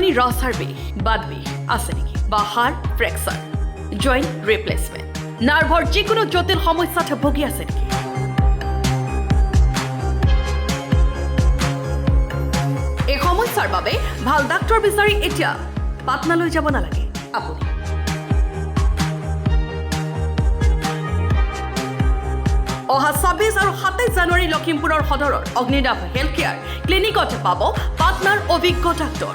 পুৰণি ৰাছাৰ বিষ বাদ বিষ আছে নেকি বা হাড় ফ্ৰেকচাৰ জইণ্ট ৰিপ্লেচমেণ্ট নাৰ্ভৰ যিকোনো জটিল সমস্যাত ভুগি আছে নেকি এই সমস্যাৰ বাবে ভাল ডাক্তৰ বিচাৰি এতিয়া পাটনালৈ যাব নালাগে আপুনি অহা 26 আৰু 27 জানুৱাৰী লখিমপুৰৰ সদৰৰ অগ্নিনাভ হেল্থ কেয়াৰ ক্লিনিকত পাব পাটনাৰ অভিজ্ঞ ডাক্তৰ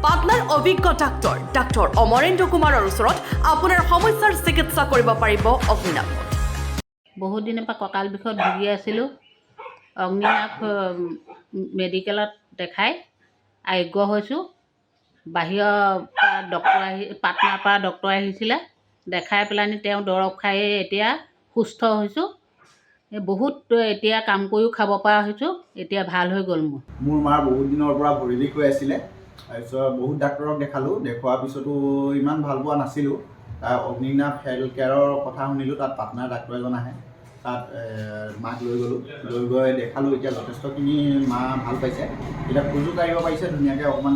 পাটনাৰ অভিজ্ঞ ডাক্তৰ অমৰেন্দ্ৰ কুমাৰৰ ওচৰত আপোনাৰ সমস্যাৰ চিকিৎসা কৰিব পাৰিব অগ্নিনাভত বহুত দিনৰ পৰা কঁকাল বিষত ভুগি আছিলোঁ অগ্নিনাভ মেডিকেলত দেখাই আৰোগ্য হৈছোঁ বাহিৰৰ পৰা পাটনাৰ পৰা ডক্তৰ আহিছিলে দেখাই পেলানি তেওঁ দৰৱ খাই এতিয়া সুস্থ হৈছোঁ বহুত এতিয়া কাম কৰিও খাব পৰা হৈছোঁ এতিয়া ভাল হৈ গ'ল মোৰ মাৰ বহুত দিনৰ পৰা ভৰি বিষ হৈ আছিলে তাৰপিছত বহুত ডাক্তৰক দেখালোঁ দেখুৱাৰ পিছতো ইমান ভাল পোৱা নাছিলোঁ তাৰ অগ্নিনাভ হেল্থ কেয়াৰৰ কথা শুনিলোঁ তাত পাটনাৰ ডাক্তৰ এজন আহে তাত মাক লৈ গ'লোঁ লৈ গৈ দেখালোঁ এতিয়া যথেষ্টখিনি মা ভাল পাইছে এতিয়া খোজো কাঢ়িব পাৰিছে ধুনীয়াকৈ অকণমান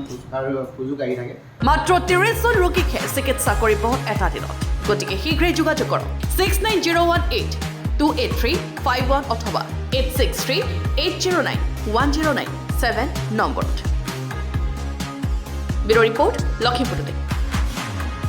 খোজো কাঢ়ি থাকে মাত্ৰ 30 জন ৰোগীকহে চিকিৎসা কৰিব এটা দিনত গতিকে শীঘ্ৰেই যোগাযোগ কৰক 69018-283-51 অথবা 863-809-1097 নম্বৰত ব্যুৰ ৰিপৰ্ট লখিমপুৰ